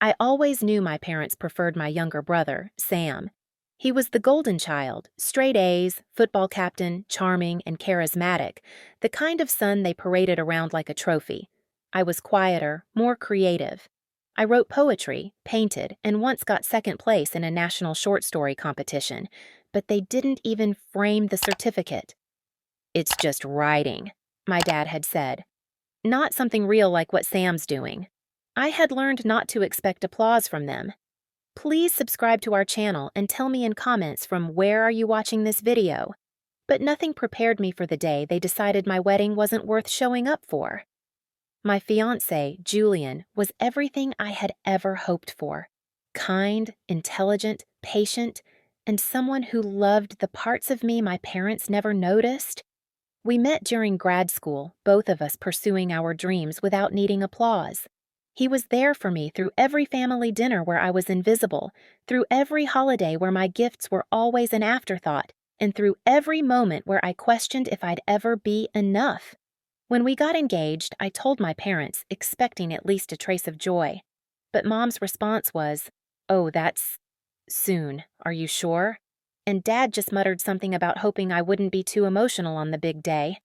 I always knew my parents preferred my younger brother, Sam. He was the golden child, straight A's, football captain, charming, and charismatic, the kind of son they paraded around like a trophy. I was quieter, more creative. I wrote poetry, painted, and once got second place in a national short story competition, but they didn't even frame the certificate. "It's just writing," my dad had said. Not something real like what Sam's doing. I had learned not to expect applause from them. Please subscribe to our channel and tell me in comments from where are you watching this video. But nothing prepared me for the day they decided my wedding wasn't worth showing up for. My fiancé, Julian, was everything I had ever hoped for. Kind, intelligent, patient, and someone who loved the parts of me my parents never noticed. We met during grad school, both of us pursuing our dreams without needing applause. He was there for me through every family dinner where I was invisible, through every holiday where my gifts were always an afterthought, and through every moment where I questioned if I'd ever be enough. When we got engaged, I told my parents, expecting at least a trace of joy. But Mom's response was, "Oh, that's soon. Are you sure?" And Dad just muttered something about hoping I wouldn't be too emotional on the big day.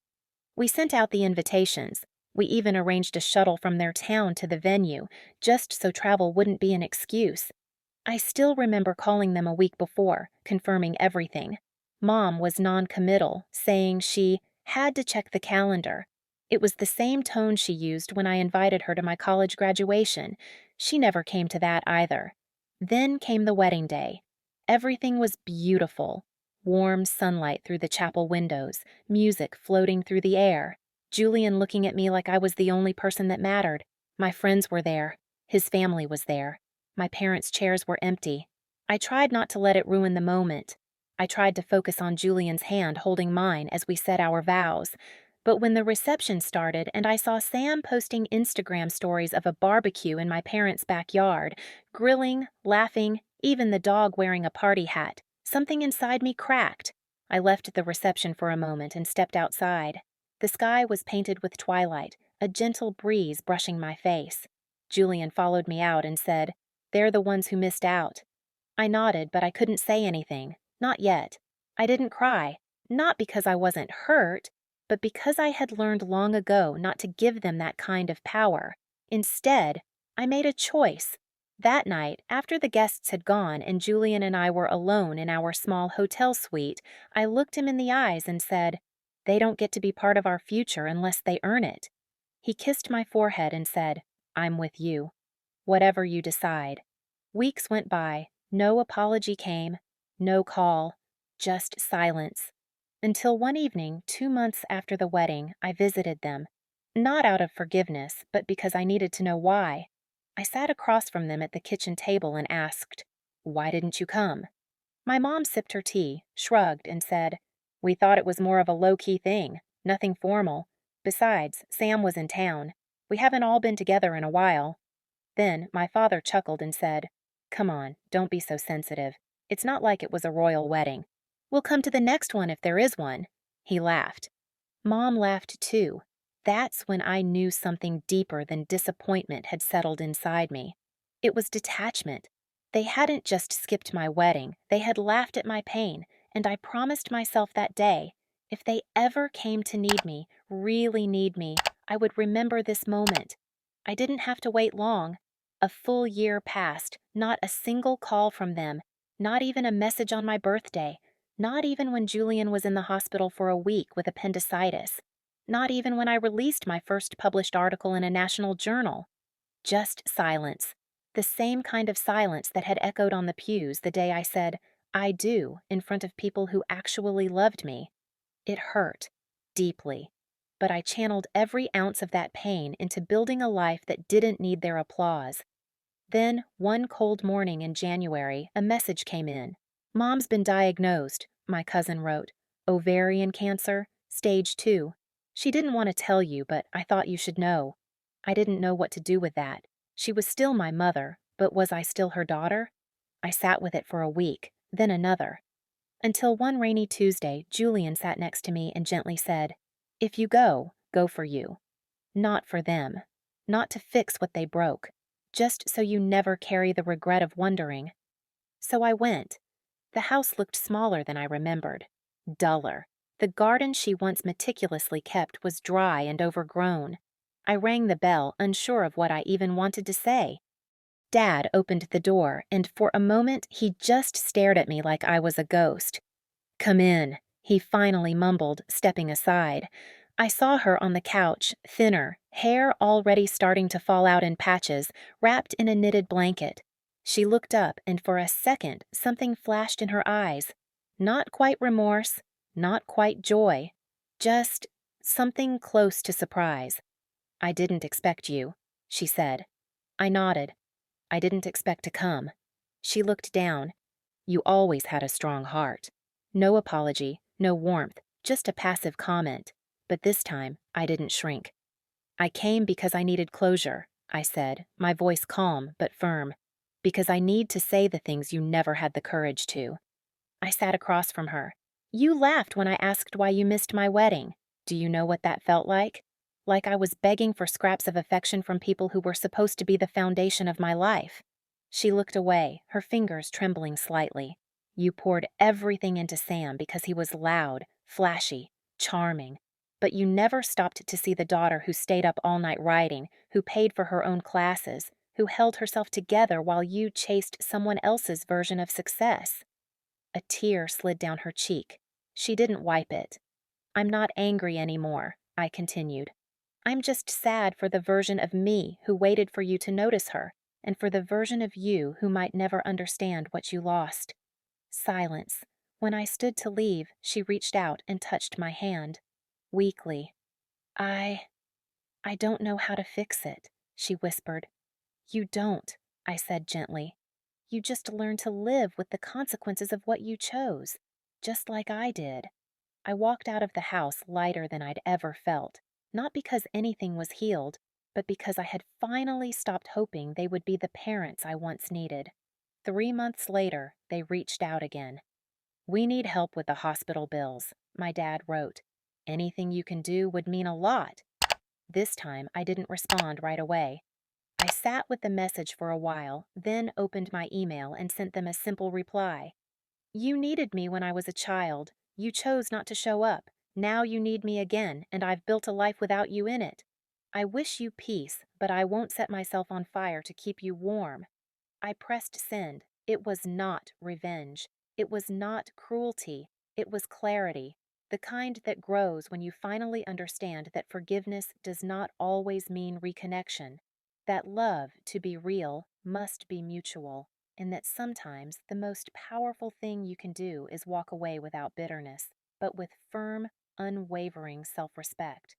We sent out the invitations. We even arranged a shuttle from their town to the venue, just so travel wouldn't be an excuse. I still remember calling them a week before, confirming everything. Mom was non-committal, saying she had to check the calendar. It was the same tone she used when I invited her to my college graduation. She never came to that either. Then came the wedding day. Everything was beautiful. Warm sunlight through the chapel windows, music floating through the air, Julian looking at me like I was the only person that mattered. My friends were there. His family was there. My parents' chairs were empty. I tried not to let it ruin the moment. I tried to focus on Julian's hand holding mine as we said our vows. But when the reception started and I saw Sam posting Instagram stories of a barbecue in my parents' backyard, grilling, laughing, even the dog wearing a party hat, something inside me cracked. I left the reception for a moment and stepped outside. The sky was painted with twilight, a gentle breeze brushing my face. Julian followed me out and said, "They're the ones who missed out." I nodded, but I couldn't say anything. Not yet. I didn't cry, not because I wasn't hurt, but because I had learned long ago not to give them that kind of power. Instead, I made a choice. That night, after the guests had gone and Julian and I were alone in our small hotel suite, I looked him in the eyes and said, "They don't get to be part of our future unless they earn it." He kissed my forehead and said, "I'm with you. Whatever you decide." Weeks went by. No apology came. No call. Just silence. Until one evening, 2 months after the wedding, I visited them. Not out of forgiveness, but because I needed to know why. I sat across from them at the kitchen table and asked, "Why didn't you come?" My mom sipped her tea, shrugged, and said, "We thought it was more of a low-key thing, nothing formal. Besides, Sam was in town. We haven't all been together in a while." Then my father chuckled and said, "Come on, don't be so sensitive. It's not like it was a royal wedding. We'll come to the next one if there is one." He laughed. Mom laughed too. That's when I knew something deeper than disappointment had settled inside me. It was detachment. They hadn't just skipped my wedding, they had laughed at my pain, and I promised myself that day, if they ever came to need me, really need me, I would remember this moment. I didn't have to wait long. A full year passed, not a single call from them, not even a message on my birthday, not even when Julian was in the hospital for a week with appendicitis, not even when I released my first published article in a national journal. Just silence. The same kind of silence that had echoed on the pews the day I said, "I do," in front of people who actually loved me. It hurt, deeply, but I channeled every ounce of that pain into building a life that didn't need their applause. Then, one cold morning in January, a message came in. "Mom's been diagnosed," my cousin wrote. "Ovarian cancer, stage 2. She didn't want to tell you, but I thought you should know." I didn't know what to do with that. She was still my mother, but was I still her daughter? I sat with it for a week, then another. Until one rainy Tuesday, Julian sat next to me and gently said, "If you go, go for you. Not for them. Not to fix what they broke. just so you never carry the regret of wondering. So I went. The house looked smaller than I remembered, duller. The garden she once meticulously kept was dry and overgrown. I rang the bell, unsure of what I even wanted to say. Dad opened the door, and for a moment he just stared at me like I was a ghost. "Come in," he finally mumbled, stepping aside. I saw her on the couch, thinner, hair already starting to fall out in patches, wrapped in a knitted blanket. She looked up, and for a second something flashed in her eyes. Not quite remorse, not quite joy, just something close to surprise. "I didn't expect you," she said. I nodded. "I didn't expect to come." She looked down. "You always had a strong heart." No apology, no warmth, just a passive comment. But this time, I didn't shrink. "I came because I needed closure," I said, my voice calm but firm. "Because I need to say the things you never had the courage to." I sat across from her. "You laughed when I asked why you missed my wedding. Do you know what that felt like? Like I was begging for scraps of affection from people who were supposed to be the foundation of my life." She looked away, her fingers trembling slightly. "You poured everything into Sam because he was loud, flashy, charming. But you never stopped to see the daughter who stayed up all night writing, who paid for her own classes, who held herself together while you chased someone else's version of success." A tear slid down her cheek. She didn't wipe it. "I'm not angry anymore," I continued. "I'm just sad for the version of me who waited for you to notice her, and for the version of you who might never understand what you lost." Silence. When I stood to leave, she reached out and touched my hand. Weakly. I I don't know how to fix it," she whispered. "You don't," I said gently. "You just learn to live with the consequences of what you chose, just like I did." I walked out of the house lighter than I'd ever felt, not because anything was healed, but because I had finally stopped hoping they would be the parents I once needed. 3 months later, they reached out again. "We need help with the hospital bills," my dad wrote. "Anything you can do would mean a lot." This time, I didn't respond right away. I sat with the message for a while, then opened my email and sent them a simple reply. "You needed me when I was a child. You chose not to show up. Now you need me again, and I've built a life without you in it. I wish you peace, but I won't set myself on fire to keep you warm." I pressed send. It was not revenge. It was not cruelty. It was clarity, the kind that grows when you finally understand that forgiveness does not always mean reconnection, that love, to be real, must be mutual, and that sometimes the most powerful thing you can do is walk away without bitterness, but with firm, unwavering self-respect.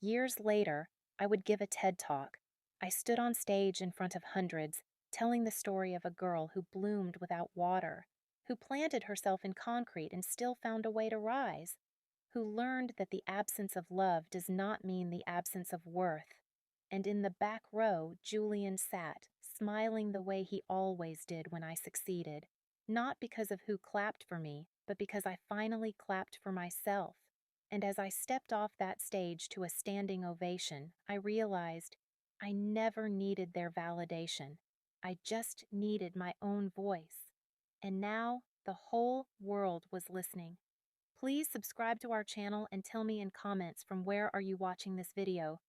Years later, I would give a TED Talk. I stood on stage in front of hundreds, telling the story of a girl who bloomed without water, who planted herself in concrete and still found a way to rise, who learned that the absence of love does not mean the absence of worth. And in the back row, Julian sat, smiling the way he always did when I succeeded, not because of who clapped for me, but because I finally clapped for myself. And as I stepped off that stage to a standing ovation, I realized I never needed their validation. I just needed my own voice. And now the whole world was listening. Please subscribe to our channel and tell me in comments from where are you watching this video.